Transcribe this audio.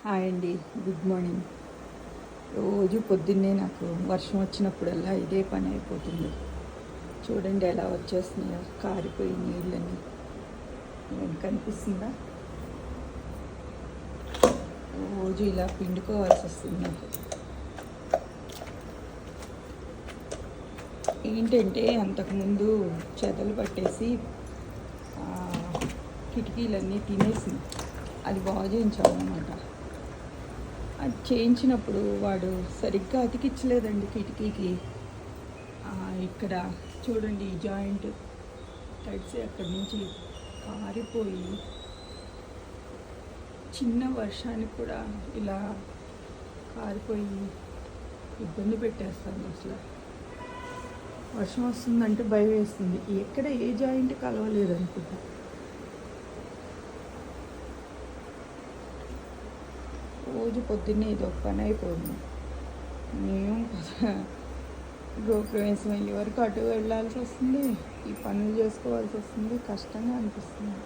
Hi అండి, good morning. రోజు పొద్దున్నే నాకు వర్షం వచ్చినప్పుడల్లా ఇదే పని అయిపోతుంది. చూడండి ఎలా వచ్చేస్తున్నాయో కారిపోయి నీళ్ళని. మీకు కనిపిస్తుందా? రోజు ఇలా పిండుకోవాల్సి వస్తుంది నాకు. ఏంటంటే అంతకుముందు చెదలు పట్టేసి కిటికీలన్నీ తినేసి అది బాగు చేయించాలన్నమాట. అది చేయించినప్పుడు వాడు సరిగ్గా అతికించలేదండి కిటికీకి. ఇక్కడ చూడండి ఈ జాయింట్ తడిసి అక్కడి నుంచి కారిపోయి చిన్న వర్షానికి కూడా ఇలా కారిపోయి ఇబ్బంది పెట్టేస్తాను. అసలు వర్షం వస్తుందంటే భయం వేస్తుంది. ఎక్కడ ఏ జాయింట్ కలవలేదు అనుకుంటా. రోజు పొద్దున్నే ఇది ఒక పని అయిపోయింది. మేము గృహప్రవేశం వెళ్ళే వరకు అటు వెళ్ళాల్సి వస్తుంది, ఈ పనులు చేసుకోవాల్సి వస్తుంది, కష్టంగా అనిపిస్తుంది.